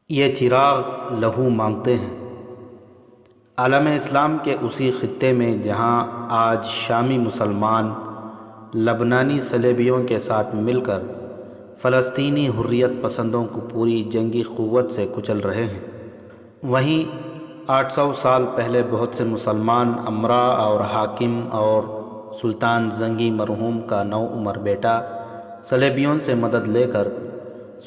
یہ چراغ لہو مانگتے ہیں۔ عالم اسلام کے اسی خطے میں جہاں آج شامی مسلمان لبنانی صلیبیوں کے ساتھ مل کر فلسطینی حریت پسندوں کو پوری جنگی قوت سے کچل رہے ہیں، وہیں 800 سال پہلے بہت سے مسلمان امرا اور حاکم اور سلطان زنگی مرحوم کا نوعمر بیٹا صلیبیوں سے مدد لے کر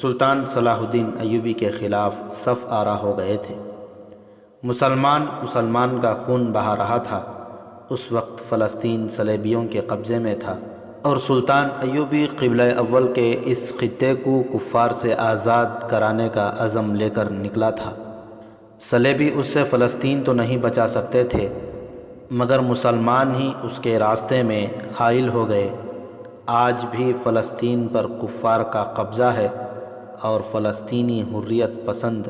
سلطان صلاح الدین ایوبی کے خلاف صف آرا ہو گئے تھے۔ مسلمان کا خون بہا رہا تھا۔ اس وقت فلسطین صلیبیوں کے قبضے میں تھا اور سلطان ایوبی قبلہ اول کے اس خطے کو کفار سے آزاد کرانے کا عزم لے کر نکلا تھا۔ صلیبی اس سے فلسطین تو نہیں بچا سکتے تھے، مگر مسلمان ہی اس کے راستے میں حائل ہو گئے۔ آج بھی فلسطین پر کفار کا قبضہ ہے اور فلسطینی حریت پسند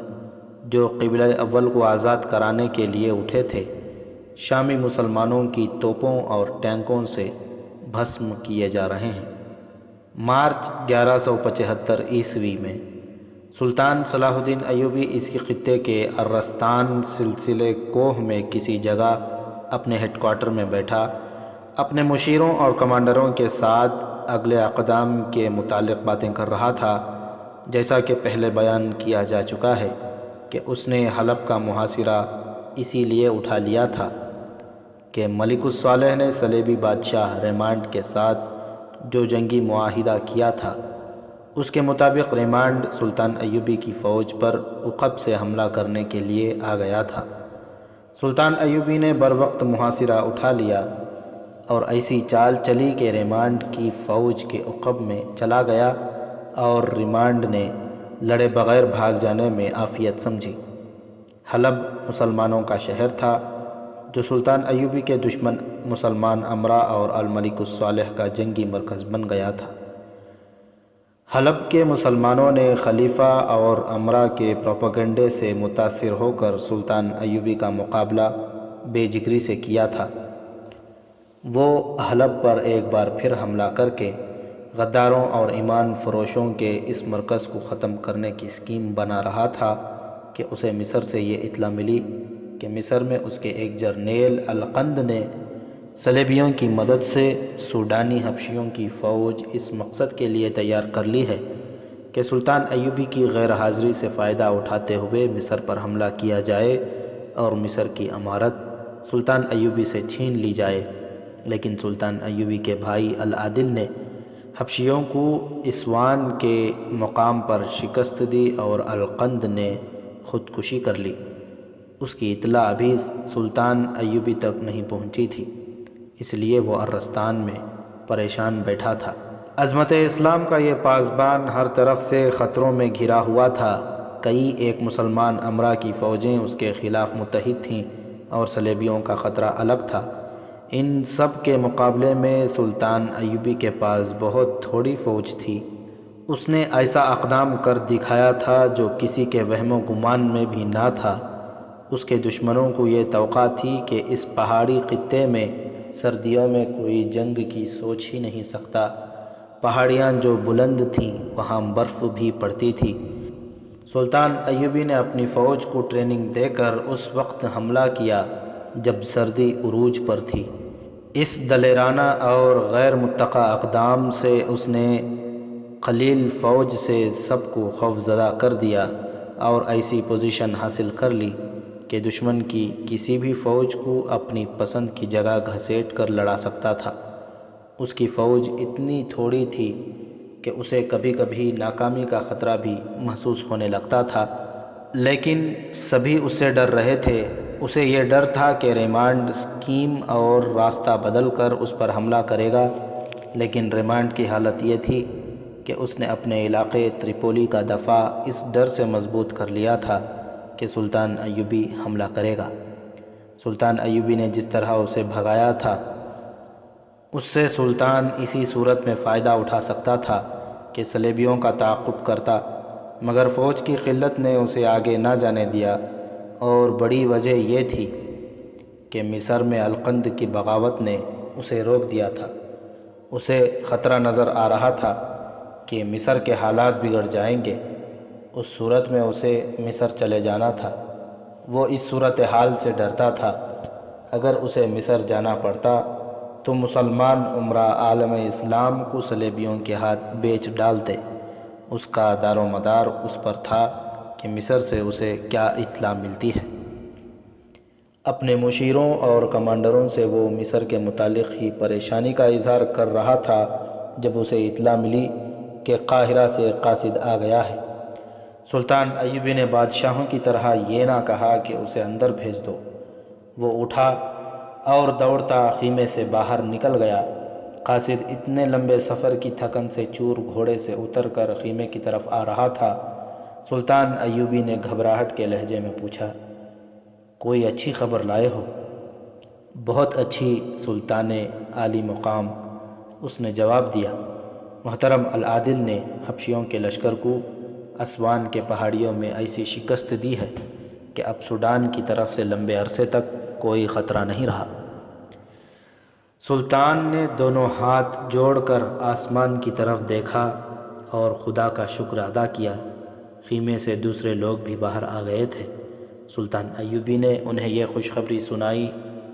جو قبلہ اول کو آزاد کرانے کے لیے اٹھے تھے، شامی مسلمانوں کی توپوں اور ٹینکوں سے بھسم کیے جا رہے ہیں۔ مارچ 1175 عیسوی میں سلطان صلاح الدین ایوبی اسی خطے کے ارستان سلسلے کوہ میں کسی جگہ اپنے ہیڈ کوارٹر میں بیٹھا اپنے مشیروں اور کمانڈروں کے ساتھ اگلے اقدام کے متعلق باتیں کر رہا تھا۔ جیسا کہ پہلے بیان کیا جا چکا ہے کہ اس نے حلب کا محاصرہ اسی لیے اٹھا لیا تھا کہ ملک الصالح نے صلیبی بادشاہ ریمانڈ کے ساتھ جو جنگی معاہدہ کیا تھا، اس کے مطابق ریمانڈ سلطان ایوبی کی فوج پر عقب سے حملہ کرنے کے لیے آ گیا تھا۔ سلطان ایوبی نے بروقت محاصرہ اٹھا لیا اور ایسی چال چلی کہ ریمانڈ کی فوج کے عقب میں چلا گیا اور ریمانڈ نے لڑے بغیر بھاگ جانے میں عافیت سمجھی۔ حلب مسلمانوں کا شہر تھا جو سلطان ایوبی کے دشمن مسلمان امرا اور الملک الصالح کا جنگی مرکز بن گیا تھا۔ حلب کے مسلمانوں نے خلیفہ اور امرا کے پروپیگنڈے سے متاثر ہو کر سلطان ایوبی کا مقابلہ بے جگری سے کیا تھا۔ وہ حلب پر ایک بار پھر حملہ کر کے غداروں اور ایمان فروشوں کے اس مرکز کو ختم کرنے کی اسکیم بنا رہا تھا کہ اسے مصر سے یہ اطلاع ملی کہ مصر میں اس کے ایک جرنیل القند نے صلیبیوں کی مدد سے سوڈانی حبشیوں کی فوج اس مقصد کے لیے تیار کر لی ہے کہ سلطان ایوبی کی غیر حاضری سے فائدہ اٹھاتے ہوئے مصر پر حملہ کیا جائے اور مصر کی امارت سلطان ایوبی سے چھین لی جائے۔ لیکن سلطان ایوبی کے بھائی العادل نے حبشیوں کو اسوان کے مقام پر شکست دی اور القند نے خودکشی کر لی۔ اس کی اطلاع ابھی سلطان ایوبی تک نہیں پہنچی تھی، اس لیے وہ ارستان میں پریشان بیٹھا تھا۔ عظمت اسلام کا یہ پاسبان ہر طرف سے خطروں میں گھرا ہوا تھا۔ کئی ایک مسلمان امرا کی فوجیں اس کے خلاف متحد تھیں اور صلیبیوں کا خطرہ الگ تھا۔ ان سب کے مقابلے میں سلطان ایوبی کے پاس بہت تھوڑی فوج تھی۔ اس نے ایسا اقدام کر دکھایا تھا جو کسی کے وہم و گمان میں بھی نہ تھا۔ اس کے دشمنوں کو یہ توقع تھی کہ اس پہاڑی خطے میں سردیوں میں کوئی جنگ کی سوچ ہی نہیں سکتا۔ پہاڑیاں جو بلند تھیں وہاں برف بھی پڑتی تھی۔ سلطان ایوبی نے اپنی فوج کو ٹریننگ دے کر اس وقت حملہ کیا جب سردی عروج پر تھی۔ اس دلیرانہ اور غیر متوقع اقدام سے اس نے قلیل فوج سے سب کو خوفزدہ کر دیا اور ایسی پوزیشن حاصل کر لی کہ دشمن کی کسی بھی فوج کو اپنی پسند کی جگہ گھسیٹ کر لڑا سکتا تھا۔ اس کی فوج اتنی تھوڑی تھی کہ اسے کبھی کبھی ناکامی کا خطرہ بھی محسوس ہونے لگتا تھا، لیکن سبھی اس سے ڈر رہے تھے۔ اسے یہ ڈر تھا کہ ریمانڈ اسکیم اور راستہ بدل کر اس پر حملہ کرے گا، لیکن ریمانڈ کی حالت یہ تھی کہ اس نے اپنے علاقے تریپولی کا دفاع اس ڈر سے مضبوط کر لیا تھا کہ سلطان ایوبی حملہ کرے گا۔ سلطان ایوبی نے جس طرح اسے بھگایا تھا، اس سے سلطان اسی صورت میں فائدہ اٹھا سکتا تھا کہ صلیبیوں کا تعاقب کرتا، مگر فوج کی قلت نے اسے آگے نہ جانے دیا، اور بڑی وجہ یہ تھی کہ مصر میں القند کی بغاوت نے اسے روک دیا تھا۔ اسے خطرہ نظر آ رہا تھا کہ مصر کے حالات بگڑ جائیں گے۔ اس صورت میں اسے مصر چلے جانا تھا۔ وہ اس صورتحال سے ڈرتا تھا، اگر اسے مصر جانا پڑتا تو مسلمان عمرہ عالم اسلام کو صلیبیوں کے ہاتھ بیچ ڈالتے۔ اس کا دار و مدار اس پر تھا کہ مصر سے اسے کیا اطلاع ملتی ہے۔ اپنے مشیروں اور کمانڈروں سے وہ مصر کے متعلق ہی پریشانی کا اظہار کر رہا تھا جب اسے اطلاع ملی کہ قاہرہ سے قاصد آ گیا ہے۔ سلطان ایوبی نے بادشاہوں کی طرح یہ نہ کہا کہ اسے اندر بھیج دو۔ وہ اٹھا اور دوڑتا خیمے سے باہر نکل گیا۔ قاصد اتنے لمبے سفر کی تھکن سے چور گھوڑے سے اتر کر خیمے کی طرف آ رہا تھا۔ سلطان ایوبی نے گھبراہٹ کے لہجے میں پوچھا، کوئی اچھی خبر لائے ہو؟ بہت اچھی سلطان عالی مقام، اس نے جواب دیا۔ محترم العادل نے حبشیوں کے لشکر کو اسوان کے پہاڑیوں میں ایسی شکست دی ہے کہ اب سوڈان کی طرف سے لمبے عرصے تک کوئی خطرہ نہیں رہا۔ سلطان نے دونوں ہاتھ جوڑ کر آسمان کی طرف دیکھا اور خدا کا شکر ادا کیا۔ خیمے سے دوسرے لوگ بھی باہر آ گئے تھے۔ سلطان ایوبی نے انہیں یہ خوشخبری سنائی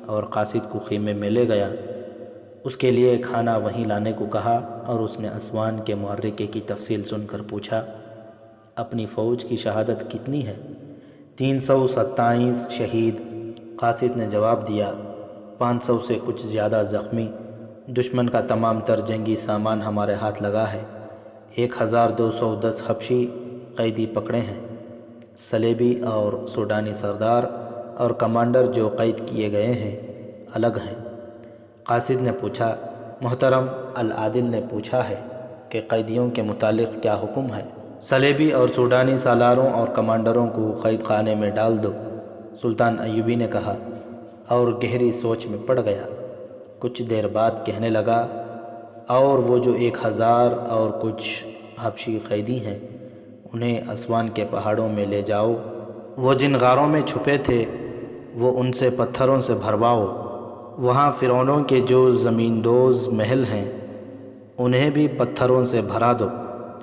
اور قاصد کو خیمے میں لے گیا۔ اس کے لیے کھانا وہیں لانے کو کہا اور اس نے اسوان کے معرکے کی تفصیل سن کر پوچھا، اپنی فوج کی شہادت کتنی ہے؟ 327 شہید، قاصد نے جواب دیا۔ 500 سے کچھ زیادہ زخمی۔ دشمن کا تمام تر جنگی سامان ہمارے ہاتھ لگا ہے۔ 1210 حبشی قیدی پکڑے ہیں۔ صلیبی اور سوڈانی سردار اور کمانڈر جو قید کیے گئے ہیں الگ ہیں۔ قاصد نے پوچھا، محترم العادل نے پوچھا ہے کہ قیدیوں کے متعلق کیا حکم ہے؟ صلیبی اور سوڈانی سالاروں اور کمانڈروں کو قید خانے میں ڈال دو، سلطان ایوبی نے کہا اور گہری سوچ میں پڑ گیا۔ کچھ دیر بعد کہنے لگا، اور وہ جو 1000 اور کچھ حبشی قیدی ہیں انہیں اسوان کے پہاڑوں میں لے جاؤ۔ وہ جن غاروں میں چھپے تھے وہ ان سے پتھروں سے بھرواؤ۔ وہاں فرعونوں کے جو زمیندوز محل ہیں انہیں بھی پتھروں سے بھرا دو۔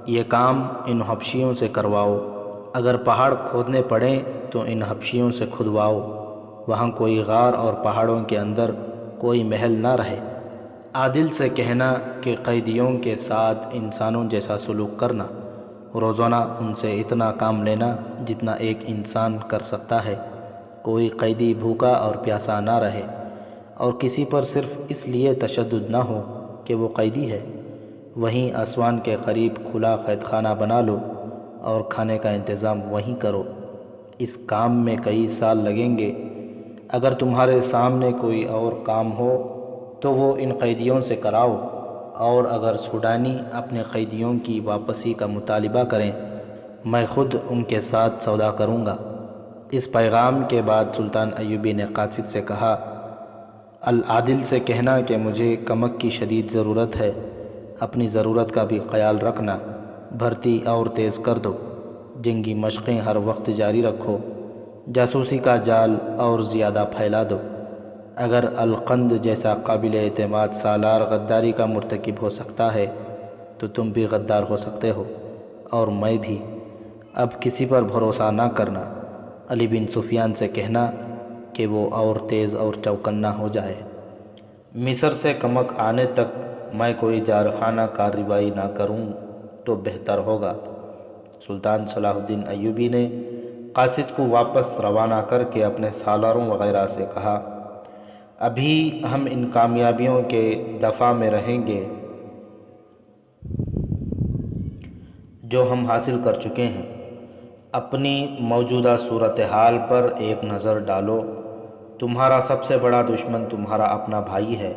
یہ کام ان حبشیوں سے کرواؤ۔ اگر پہاڑ کھودنے پڑیں تو ان حبشیوں سے کھدواؤ۔ وہاں کوئی غار اور پہاڑوں کے اندر کوئی محل نہ رہے۔ عادل سے کہنا کہ قیدیوں کے ساتھ انسانوں جیسا سلوک کرنا، روزانہ ان سے اتنا کام لینا جتنا ایک انسان کر سکتا ہے۔ کوئی قیدی بھوکا اور پیاسا نہ رہے، اور کسی پر صرف اس لیے تشدد نہ ہو کہ وہ قیدی ہے۔ وہیں اسوان کے قریب کھلا قید خانہ بنا لو اور کھانے کا انتظام وہیں کرو۔ اس کام میں کئی سال لگیں گے۔ اگر تمہارے سامنے کوئی اور کام ہو تو وہ ان قیدیوں سے کراؤ، اور اگر سوڈانی اپنے قیدیوں کی واپسی کا مطالبہ کریں میں خود ان کے ساتھ سودا کروں گا۔ اس پیغام کے بعد سلطان ایوبی نے قاصد سے کہا، العادل سے کہنا کہ مجھے کمک کی شدید ضرورت ہے، اپنی ضرورت کا بھی خیال رکھنا۔ بھرتی اور تیز کر دو، جنگی مشقیں ہر وقت جاری رکھو، جاسوسی کا جال اور زیادہ پھیلا دو۔ اگر القند جیسا قابل اعتماد سالار غداری کا مرتکب ہو سکتا ہے تو تم بھی غدار ہو سکتے ہو، اور میں بھی۔ اب کسی پر بھروسہ نہ کرنا۔ علی بن سفیان سے کہنا کہ وہ اور تیز اور چوکنا ہو جائے۔ مصر سے کمک آنے تک میں کوئی جارحانہ کارروائی نہ کروں تو بہتر ہوگا۔ سلطان صلاح الدین ایوبی نے قاصد کو واپس روانہ کر کے اپنے سالاروں وغیرہ سے کہا، ابھی ہم ان کامیابیوں کے دفاع میں رہیں گے جو ہم حاصل کر چکے ہیں۔ اپنی موجودہ صورتحال پر ایک نظر ڈالو۔ تمہارا سب سے بڑا دشمن تمہارا اپنا بھائی ہے۔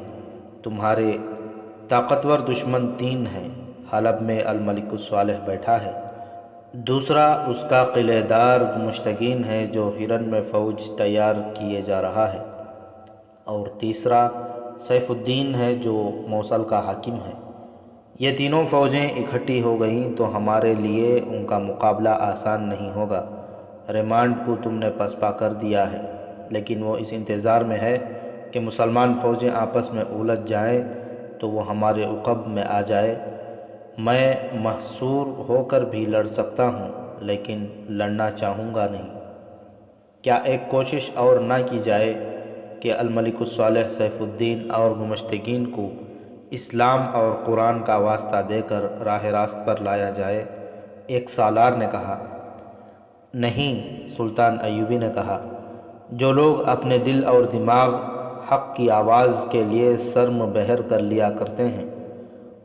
تمہارے طاقتور دشمن 3 ہیں۔ حلب میں الملک الصالح بیٹھا ہے، دوسرا اس کا قلعہ دار مشتگین ہے جو ہرن میں فوج تیار کیے جا رہا ہے، اور تیسرا سیف الدین ہے جو موصل کا حاکم ہے۔ یہ تینوں فوجیں اکٹھی ہو گئیں تو ہمارے لیے ان کا مقابلہ آسان نہیں ہوگا۔ ریمانڈ کو تم نے پسپا کر دیا ہے، لیکن وہ اس انتظار میں ہے کہ مسلمان فوجیں آپس میں الجھ جائیں تو وہ ہمارے عقب میں آ جائے۔ میں محصور ہو کر بھی لڑ سکتا ہوں، لیکن لڑنا چاہوں گا نہیں۔ کیا ایک کوشش اور نہ کی جائے کہ الملک الصالح سیف الدین اور گمشتگین کو اسلام اور قرآن کا واسطہ دے کر راہ راست پر لایا جائے؟ ایک سالار نے کہا۔ نہیں، سلطان ایوبی نے کہا، جو لوگ اپنے دل اور دماغ حق کی آواز کے لیے سرم بہر کر لیا کرتے ہیں،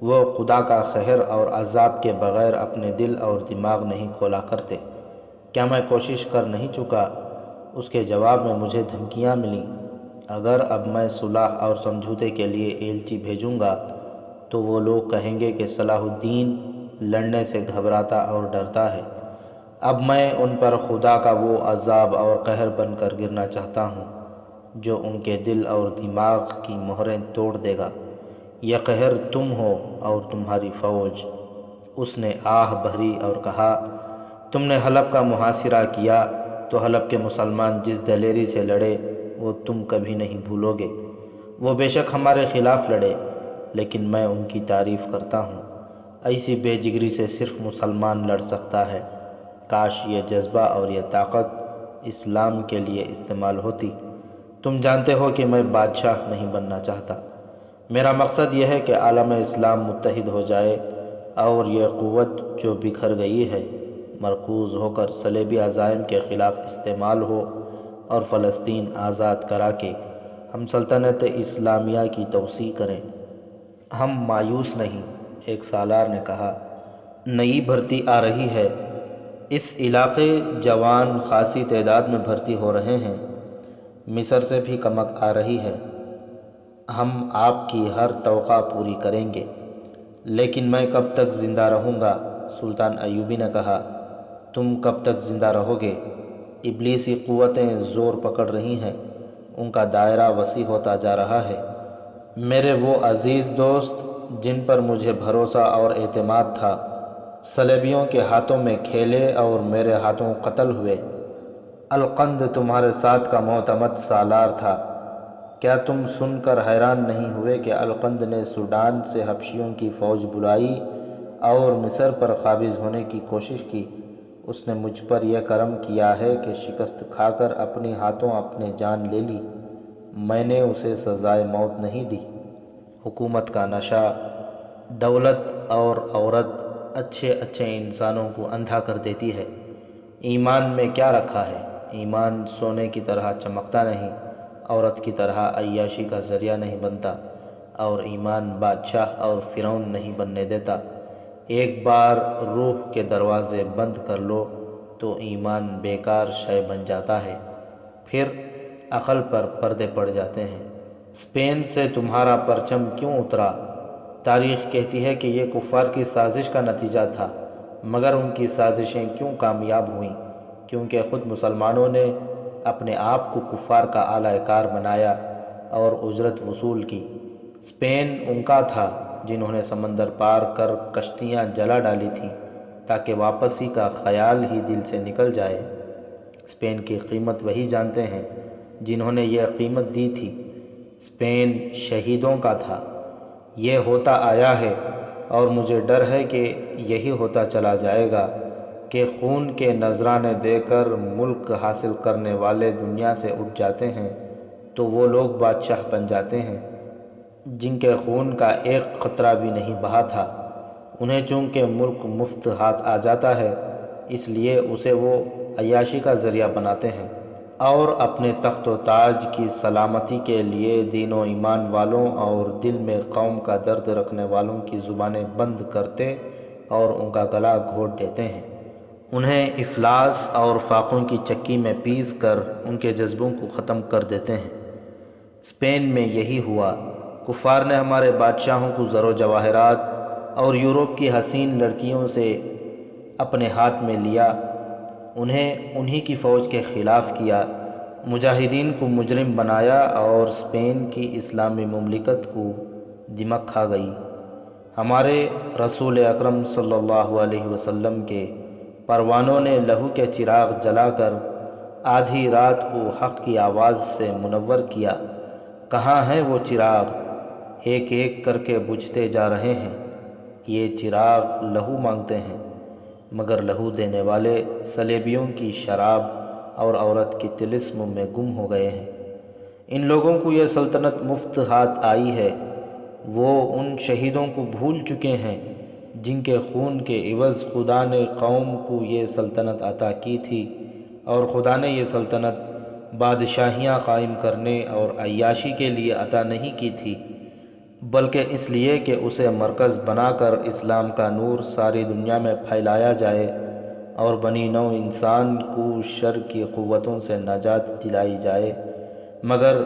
وہ خدا کا قہر اور عذاب کے بغیر اپنے دل اور دماغ نہیں کھولا کرتے۔ کیا میں کوشش کر نہیں چکا؟ اس کے جواب میں مجھے دھمکیاں ملیں۔ اگر اب میں صلح اور سمجھوتے کے لیے ایلچی بھیجوں گا تو وہ لوگ کہیں گے کہ صلاح الدین لڑنے سے گھبراتا اور ڈرتا ہے۔ اب میں ان پر خدا کا وہ عذاب اور قہر بن کر گرنا چاہتا ہوں جو ان کے دل اور دماغ کی مہریں توڑ دے گا۔ یہ قہر تم ہو اور تمہاری فوج۔ اس نے آہ بھری اور کہا، تم نے حلب کا محاصرہ کیا تو حلب کے مسلمان جس دلیری سے لڑے وہ تم کبھی نہیں بھولو گے۔ وہ بے شک ہمارے خلاف لڑے، لیکن میں ان کی تعریف کرتا ہوں۔ ایسی بے جگری سے صرف مسلمان لڑ سکتا ہے۔ کاش یہ جذبہ اور یہ طاقت اسلام کے لیے استعمال ہوتی۔ تم جانتے ہو کہ میں بادشاہ نہیں بننا چاہتا۔ میرا مقصد یہ ہے کہ عالم اسلام متحد ہو جائے اور یہ قوت جو بکھر گئی ہے مرکوز ہو کر صلیبی عزائم کے خلاف استعمال ہو اور فلسطین آزاد کرا کے ہم سلطنت اسلامیہ کی توسیع کریں۔ ہم مایوس نہیں، ایک سالار نے کہا، نئی بھرتی آ رہی ہے۔ اس علاقے جوان خاصی تعداد میں بھرتی ہو رہے ہیں۔ مصر سے بھی کمک آ رہی ہے۔ ہم آپ کی ہر توقع پوری کریں گے۔ لیکن میں کب تک زندہ رہوں گا؟ سلطان ایوبی نے کہا، تم کب تک زندہ رہو گے؟ ابلیسی قوتیں زور پکڑ رہی ہیں، ان کا دائرہ وسیع ہوتا جا رہا ہے۔ میرے وہ عزیز دوست جن پر مجھے بھروسہ اور اعتماد تھا، صلیبیوں کے ہاتھوں میں کھیلے اور میرے ہاتھوں قتل ہوئے۔ القند تمہارے ساتھ کا معتمد سالار تھا۔ کیا تم سن کر حیران نہیں ہوئے کہ القند نے سوڈان سے حبشیوں کی فوج بلائی اور مصر پر قابض ہونے کی کوشش کی؟ اس نے مجھ پر یہ کرم کیا ہے کہ شکست کھا کر اپنی ہاتھوں اپنے جان لے لی۔ میں نے اسے سزائے موت نہیں دی۔ حکومت کا نشہ، دولت اور عورت اچھے انسانوں کو اندھا کر دیتی ہے۔ ایمان میں کیا رکھا ہے؟ ایمان سونے کی طرح چمکتا نہیں، عورت کی طرح عیاشی کا ذریعہ نہیں بنتا، اور ایمان بادشاہ اور فرعون نہیں بننے دیتا۔ ایک بار روح کے دروازے بند کر لو تو ایمان بیکار شے بن جاتا ہے، پھر عقل پر پردے پڑ جاتے ہیں۔ اسپین سے تمہارا پرچم کیوں اترا؟ تاریخ کہتی ہے کہ یہ کفار کی سازش کا نتیجہ تھا، مگر ان کی سازشیں کیوں کامیاب ہوئیں؟ کیونکہ خود مسلمانوں نے اپنے آپ کو کفار کا اعلی کار بنایا اور اجرت وصول کی۔ اسپین ان کا تھا جنہوں نے سمندر پار کر کشتیاں جلا ڈالی تھیں تاکہ واپسی کا خیال ہی دل سے نکل جائے۔ اسپین کی قیمت وہی جانتے ہیں جنہوں نے یہ قیمت دی تھی۔ اسپین شہیدوں کا تھا۔ یہ ہوتا آیا ہے اور مجھے ڈر ہے کہ یہی ہوتا چلا جائے گا کہ خون کے نذرانے دے کر ملک حاصل کرنے والے دنیا سے اٹھ جاتے ہیں تو وہ لوگ بادشاہ بن جاتے ہیں جن کے خون کا ایک قطرہ بھی نہیں بہا تھا۔ انہیں چونکہ ملک مفت ہاتھ آ جاتا ہے، اس لیے اسے وہ عیاشی کا ذریعہ بناتے ہیں اور اپنے تخت و تاج کی سلامتی کے لیے دین و ایمان والوں اور دل میں قوم کا درد رکھنے والوں کی زبانیں بند کرتے اور ان کا گلا گھونٹ دیتے ہیں۔ انہیں افلاس اور فاقوں کی چکی میں پیس کر ان کے جذبوں کو ختم کر دیتے ہیں۔ اسپین میں یہی ہوا۔ کفار نے ہمارے بادشاہوں کو زر و جواہرات اور یورپ کی حسین لڑکیوں سے اپنے ہاتھ میں لیا، انہیں انہی کی فوج کے خلاف کیا، مجاہدین کو مجرم بنایا اور اسپین کی اسلامی مملکت کو دمک کھا گئی۔ ہمارے رسول اکرم صلی اللہ علیہ وسلم کے پروانوں نے لہو کے چراغ جلا کر آدھی رات کو حق کی آواز سے منور کیا۔ کہاں ہیں وہ چراغ؟ ایک ایک کر کے بجھتے جا رہے ہیں۔ یہ چراغ لہو مانگتے ہیں۔ مگر لہو دینے والے صلیبیوں کی شراب اور عورت کی طلسم میں گم ہو گئے ہیں۔ ان لوگوں کو یہ سلطنت مفت ہاتھ آئی ہے، وہ ان شہیدوں کو بھول چکے ہیں جن کے خون کے عوض خدا نے قوم کو یہ سلطنت عطا کی تھی، اور خدا نے یہ سلطنت بادشاہیاں قائم کرنے اور عیاشی کے لیے عطا نہیں کی تھی، بلکہ اس لیے کہ اسے مرکز بنا کر اسلام کا نور ساری دنیا میں پھیلایا جائے اور بنی نوع انسان کو شر کی قوتوں سے نجات دلائی جائے۔ مگر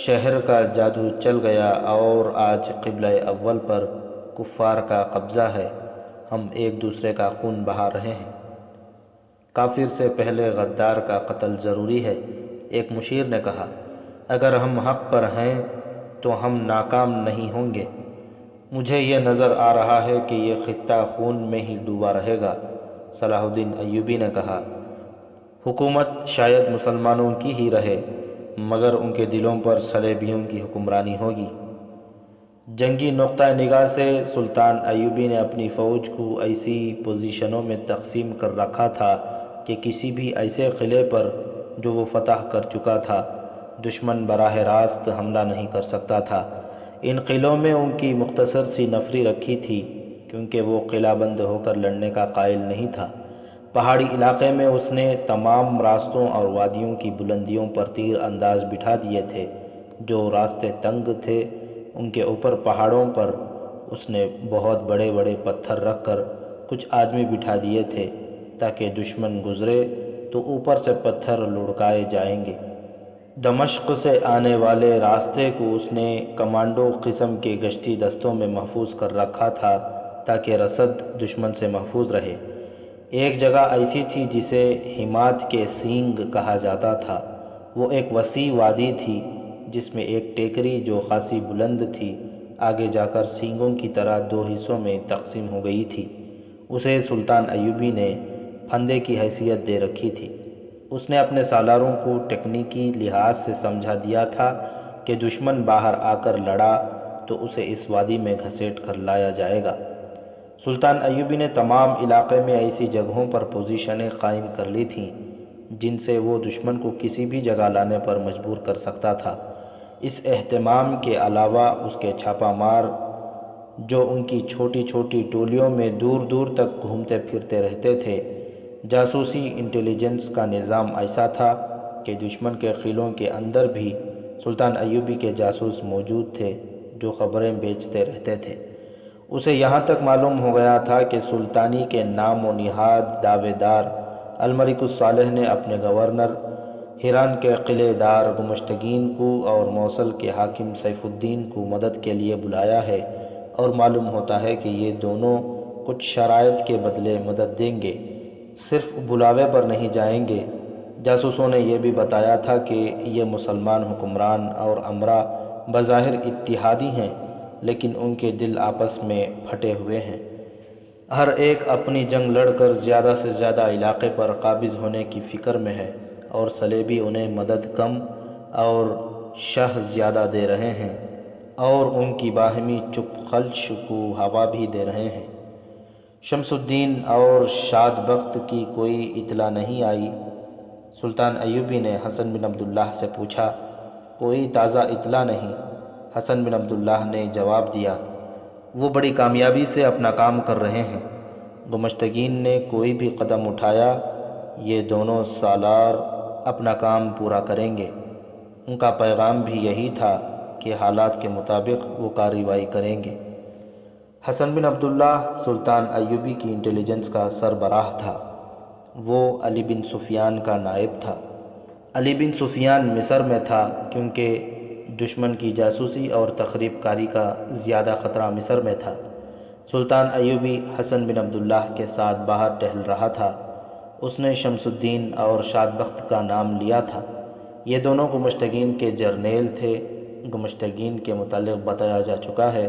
شہر کا جادو چل گیا اور آج قبلہ اول پر کفار کا قبضہ ہے، ہم ایک دوسرے کا خون بہا رہے ہیں۔ کافر سے پہلے غدار کا قتل ضروری ہے، ایک مشیر نے کہا۔ اگر ہم حق پر ہیں تو ہم ناکام نہیں ہوں گے۔ مجھے یہ نظر آ رہا ہے کہ یہ خطہ خون میں ہی ڈوبا رہے گا، صلاح الدین ایوبی نے کہا۔ حکومت شاید مسلمانوں کی ہی رہے، مگر ان کے دلوں پر صلیبیوں کی حکمرانی ہوگی۔ جنگی نقطہ نگاہ سے سلطان ایوبی نے اپنی فوج کو ایسی پوزیشنوں میں تقسیم کر رکھا تھا کہ کسی بھی ایسے قلعے پر جو وہ فتح کر چکا تھا دشمن براہ راست حملہ نہیں کر سکتا تھا۔ ان قلعوں میں ان کی مختصر سی نفری رکھی تھی کیونکہ وہ قلعہ بند ہو کر لڑنے کا قائل نہیں تھا۔ پہاڑی علاقے میں اس نے تمام راستوں اور وادیوں کی بلندیوں پر تیر انداز بٹھا دیے تھے۔ جو راستے تنگ تھے ان کے اوپر پہاڑوں پر اس نے بہت بڑے بڑے پتھر رکھ کر کچھ آدمی بٹھا دیے تھے تاکہ دشمن گزرے تو اوپر سے پتھر لڑکائے جائیں گے۔ دمشق سے آنے والے راستے کو اس نے کمانڈو قسم کے گشتی دستوں میں محفوظ کر رکھا تھا تاکہ رسد دشمن سے محفوظ رہے۔ ایک جگہ ایسی تھی جسے حمات کے سینگ کہا جاتا تھا۔ وہ ایک وسیع وادی تھی جس میں ایک ٹیکری جو خاصی بلند تھی آگے جا کر سینگوں کی طرح دو حصوں میں تقسیم ہو گئی تھی۔ اسے سلطان ایوبی نے پھندے کی حیثیت دے رکھی تھی۔ اس نے اپنے سالاروں کو ٹیکنیکی لحاظ سے سمجھا دیا تھا کہ دشمن باہر آ کر لڑا تو اسے اس وادی میں گھسیٹ کر لایا جائے گا۔ سلطان ایوبی نے تمام علاقے میں ایسی جگہوں پر پوزیشنیں قائم کر لی تھیں جن سے وہ دشمن کو کسی بھی جگہ لانے پر مجبور کر سکتا تھا۔ اس اہتمام کے علاوہ اس کے چھاپہ مار جو ان کی چھوٹی چھوٹی ٹولیوں میں دور دور تک گھومتے پھرتے رہتے تھے، جاسوسی انٹیلیجنس کا نظام ایسا تھا کہ دشمن کے قلعوں کے اندر بھی سلطان ایوبی کے جاسوس موجود تھے جو خبریں بیچتے رہتے تھے۔ اسے یہاں تک معلوم ہو گیا تھا کہ سلطانی کے نام و نہاد دعوے دار الملک الصالح نے اپنے گورنر ہیران کے قلعے دار گمشتگین کو اور موصل کے حاکم سیف الدین کو مدد کے لیے بلایا ہے، اور معلوم ہوتا ہے کہ یہ دونوں کچھ شرائط کے بدلے مدد دیں گے، صرف بلاوے پر نہیں جائیں گے۔ جاسوسوں نے یہ بھی بتایا تھا کہ یہ مسلمان حکمران اور امرا بظاہر اتحادی ہیں لیکن ان کے دل آپس میں پھٹے ہوئے ہیں۔ ہر ایک اپنی جنگ لڑ کر زیادہ سے زیادہ علاقے پر قابض ہونے کی فکر میں ہے، اور صلیبی انہیں مدد کم اور شہ زیادہ دے رہے ہیں اور ان کی باہمی چپ خلش کو ہوا بھی دے رہے ہیں۔ شمس الدین اور شاد بخت کی کوئی اطلاع نہیں آئی۔ سلطان ایوبی نے حسن بن عبداللہ سے پوچھا، کوئی تازہ اطلاع نہیں؟ حسن بن عبداللہ نے جواب دیا، وہ بڑی کامیابی سے اپنا کام کر رہے ہیں۔ گمشتگین نے کوئی بھی قدم اٹھایا، یہ دونوں سالار اپنا کام پورا کریں گے۔ ان کا پیغام بھی یہی تھا کہ حالات کے مطابق وہ کارروائی کریں گے۔ حسن بن عبداللہ سلطان ایوبی کی انٹیلیجنس کا سربراہ تھا۔ وہ علی بن سفیان کا نائب تھا۔ علی بن سفیان مصر میں تھا کیونکہ دشمن کی جاسوسی اور تخریب کاری کا زیادہ خطرہ مصر میں تھا۔ سلطان ایوبی حسن بن عبداللہ کے ساتھ باہر ٹہل رہا تھا۔ اس نے شمس الدین اور شاد بخت کا نام لیا تھا۔ یہ دونوں گمشتگین کے جرنیل تھے۔ گمشتگین کے متعلق بتایا جا چکا ہے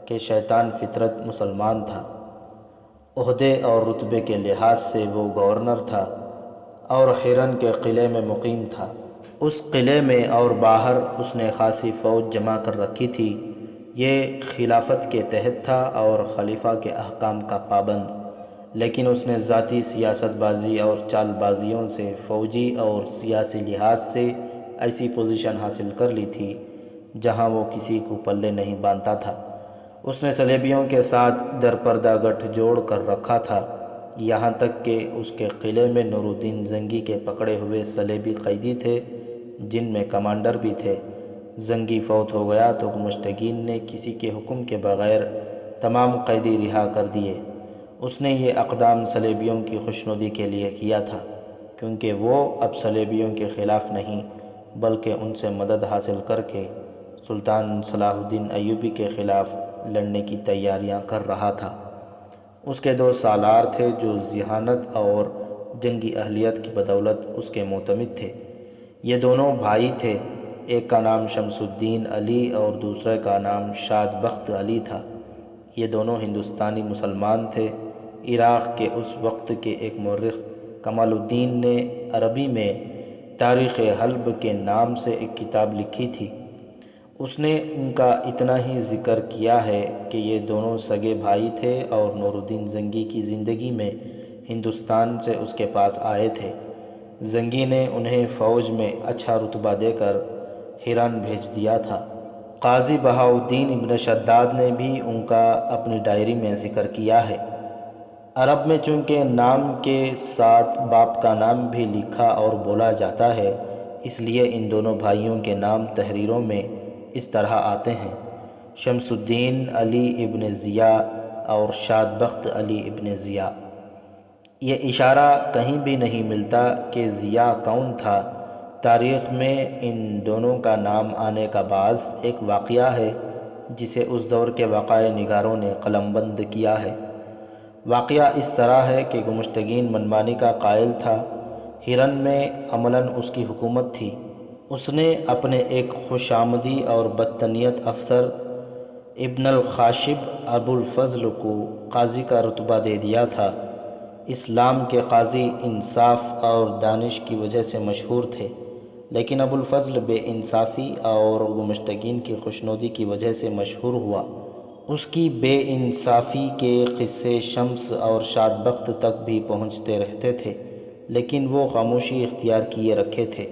کہ شیطان فطرت مسلمان تھا۔ عہدے اور رتبے کے لحاظ سے وہ گورنر تھا اور ہیرن کے قلعے میں مقیم تھا۔ اس قلعے میں اور باہر اس نے خاصی فوج جمع کر رکھی تھی۔ یہ خلافت کے تحت تھا اور خلیفہ کے احکام کا پابند، لیکن اس نے ذاتی سیاست بازی اور چال بازیوں سے فوجی اور سیاسی لحاظ سے ایسی پوزیشن حاصل کر لی تھی جہاں وہ کسی کو پلے نہیں باندھتا تھا۔ اس نے صلیبیوں کے ساتھ درپردہ گٹھ جوڑ کر رکھا تھا، یہاں تک کہ اس کے قلعے میں نور الدین زنگی کے پکڑے ہوئے صلیبی قیدی تھے، جن میں کمانڈر بھی تھے۔ زنگی فوت ہو گیا تو گمشتگین نے کسی کے حکم کے بغیر تمام قیدی رہا کر دیے۔ اس نے یہ اقدام صلیبیوں کی خوشنودی کے لیے کیا تھا، کیونکہ وہ اب صلیبیوں کے خلاف نہیں بلکہ ان سے مدد حاصل کر کے سلطان صلاح الدین ایوبی کے خلاف لڑنے کی تیاریاں کر رہا تھا۔ اس کے 2 سالار تھے جو ذہانت اور جنگی اہلیت کی بدولت اس کے معتمد تھے۔ یہ دونوں بھائی تھے، ایک کا نام شمس الدین علی اور دوسرے کا نام شاد بخت علی تھا۔ یہ دونوں ہندوستانی مسلمان تھے۔ عراق کے اس وقت کے ایک مورخ کمال الدین نے عربی میں تاریخ حلب کے نام سے ایک کتاب لکھی تھی۔ اس نے ان کا اتنا ہی ذکر کیا ہے کہ یہ دونوں سگے بھائی تھے اور نور الدین زنگی کی زندگی میں ہندوستان سے اس کے پاس آئے تھے۔ زنگی نے انہیں فوج میں اچھا رتبہ دے کر ہیران بھیج دیا تھا۔ قاضی بہاؤالدین ابن شداد نے بھی ان کا اپنی ڈائری میں ذکر کیا ہے۔ عرب میں چونکہ نام کے ساتھ باپ کا نام بھی لکھا اور بولا جاتا ہے، اس لیے ان دونوں بھائیوں کے نام تحریروں میں اس طرح آتے ہیں: شمس الدین علی ابن ضیاء اور شاد بخت علی ابن ضیاء۔ یہ اشارہ کہیں بھی نہیں ملتا کہ ضیاء کون تھا۔ تاریخ میں ان دونوں کا نام آنے کا باعث ایک واقعہ ہے جسے اس دور کے وقائع نگاروں نے قلم بند کیا ہے۔ واقعہ اس طرح ہے کہ گمشتگین منمانی کا قائل تھا۔ ہرن میں عملاً اس کی حکومت تھی۔ اس نے اپنے ایک خوش آمدی اور بدتنیت افسر ابن الخاشب ابو الفضل کو قاضی کا رتبہ دے دیا تھا۔ اسلام کے قاضی انصاف اور دانش کی وجہ سے مشہور تھے، لیکن ابو الفضل بے انصافی اور گمشتگین کی خوشنودی کی وجہ سے مشہور ہوا۔ اس کی بے انصافی کے قصے شمس اور شاد بخت تک بھی پہنچتے رہتے تھے، لیکن وہ خاموشی اختیار کیے رکھے تھے۔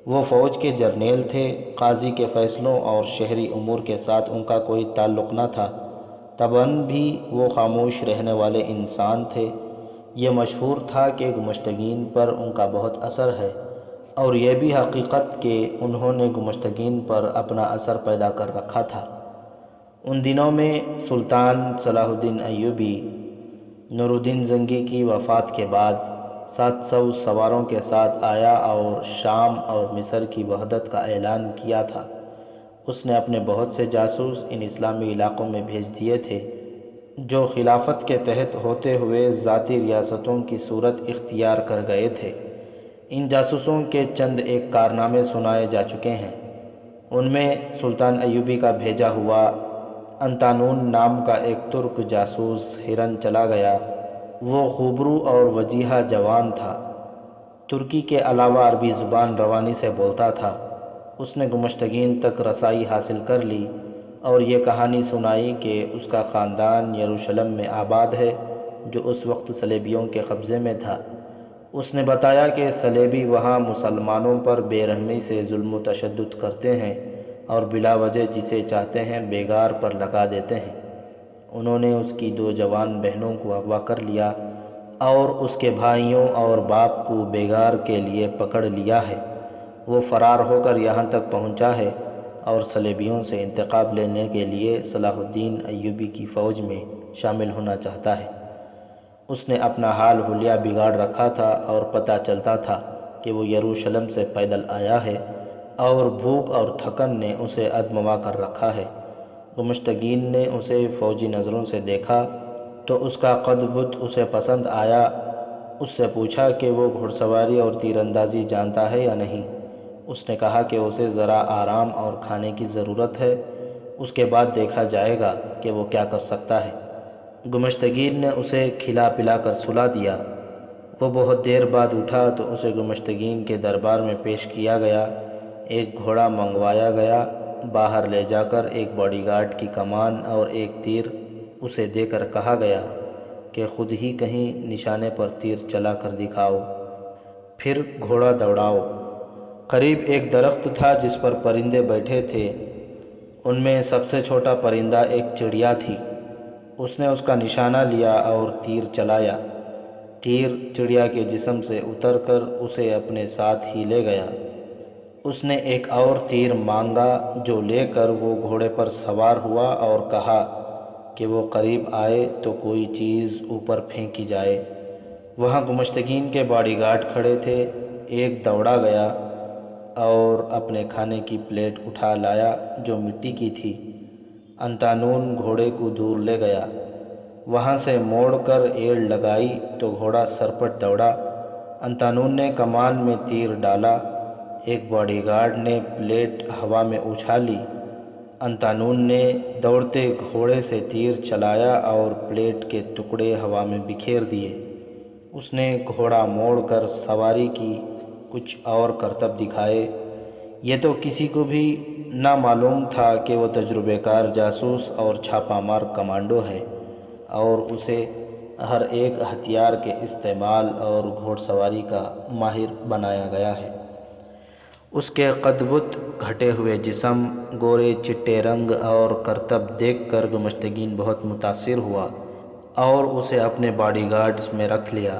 وہ فوج کے جرنیل تھے، قاضی کے فیصلوں اور شہری امور کے ساتھ ان کا کوئی تعلق نہ تھا۔ طبعاً بھی وہ خاموش رہنے والے انسان تھے۔ یہ مشہور تھا کہ گمشتگین پر ان کا بہت اثر ہے، اور یہ بھی حقیقت کہ انہوں نے گمشتگین پر اپنا اثر پیدا کر رکھا تھا۔ ان دنوں میں سلطان صلاح الدین ایوبی نور الدین زنگی کی وفات کے بعد 700 سواروں کے ساتھ آیا اور شام اور مصر کی وحدت کا اعلان کیا تھا۔ اس نے اپنے بہت سے جاسوس ان اسلامی علاقوں میں بھیج دیے تھے، جو خلافت کے تحت ہوتے ہوئے ذاتی ریاستوں کی صورت اختیار کر گئے تھے۔ ان جاسوسوں کے چند ایک کارنامے سنائے جا چکے ہیں۔ ان میں سلطان ایوبی کا بھیجا ہوا انتانون نام کا ایک ترک جاسوس ہرن چلا گیا۔ وہ خوبرو اور وجیحہ جوان تھا، ترکی کے علاوہ عربی زبان روانی سے بولتا تھا۔ اس نے گمشتگین تک رسائی حاصل کر لی اور یہ کہانی سنائی کہ اس کا خاندان یروشلم میں آباد ہے، جو اس وقت صلیبیوں کے قبضے میں تھا۔ اس نے بتایا کہ صلیبی وہاں مسلمانوں پر بے رحمی سے ظلم و تشدد کرتے ہیں اور بلا وجہ جسے چاہتے ہیں بیگار پر لگا دیتے ہیں۔ انہوں نے اس کی 2 جوان بہنوں کو اغوا کر لیا اور اس کے بھائیوں اور باپ کو بیگار کے لیے پکڑ لیا ہے۔ وہ فرار ہو کر یہاں تک پہنچا ہے اور صلیبیوں سے انتقام لینے کے لیے صلاح الدین ایوبی کی فوج میں شامل ہونا چاہتا ہے۔ اس نے اپنا حال حلیہ بگاڑ رکھا تھا اور پتہ چلتا تھا کہ وہ یروشلم سے پیدل آیا ہے اور بھوک اور تھکن نے اسے ادموا کر رکھا ہے۔ گمشتگین نے اسے فوجی نظروں سے دیکھا تو اس کا قد بت اسے پسند آیا۔ اس سے پوچھا کہ وہ گھڑ سواری اور تیر اندازی جانتا ہے یا نہیں۔ اس نے کہا کہ اسے ذرا آرام اور کھانے کی ضرورت ہے، اس کے بعد دیکھا جائے گا کہ وہ کیا کر سکتا ہے۔ گمشتگین نے اسے کھلا پلا کر سلا دیا۔ وہ بہت دیر بعد اٹھا تو اسے گمشتگین کے دربار میں پیش کیا گیا۔ ایک گھوڑا منگوایا گیا، باہر لے جا کر ایک باڈی گارڈ کی کمان اور ایک تیر اسے دے کر کہا گیا کہ خود ہی کہیں نشانے پر تیر چلا کر دکھاؤ، پھر گھوڑا دوڑاؤ۔ قریب ایک درخت تھا جس پر پرندے بیٹھے تھے، ان میں سب سے چھوٹا پرندہ ایک چڑیا تھی۔ اس نے اس کا نشانہ لیا اور تیر چلایا۔ تیر چڑیا کے جسم سے اتر کر اسے اپنے ساتھ ہی لے گیا۔ اس نے ایک اور تیر مانگا جو لے کر وہ گھوڑے پر سوار ہوا اور کہا کہ وہ قریب آئے تو کوئی چیز اوپر پھینکی جائے۔ وہاں گمشتگین کے باڈی گارڈ کھڑے تھے۔ ایک دوڑا گیا اور اپنے کھانے کی پلیٹ اٹھا لایا جو مٹی کی تھی۔ انتانون گھوڑے کو دور لے گیا۔ وہاں سے موڑ کر ایڑ لگائی تو گھوڑا سرپٹ دوڑا۔ انتانون نے کمان میں تیر ڈالا۔ ایک باڈی گارڈ نے پلیٹ ہوا میں اچھالی۔ انتانون نے دوڑتے گھوڑے سے تیر چلایا اور پلیٹ کے ٹکڑے ہوا میں بکھیر دیے۔ اس نے گھوڑا موڑ کر سواری کی کچھ اور کرتب دکھائے۔ یہ تو کسی کو بھی نہ معلوم تھا کہ وہ تجربہ کار جاسوس اور چھاپہ مار کمانڈو ہے اور اسے ہر ایک ہتھیار کے استعمال اور گھوڑ سواری کا ماہر بنایا گیا ہے۔ اس کے قد بت، گھٹے ہوئے جسم، گورے چٹے رنگ اور کرتب دیکھ کر گمشتگین بہت متاثر ہوا اور اسے اپنے باڈی گارڈز میں رکھ لیا۔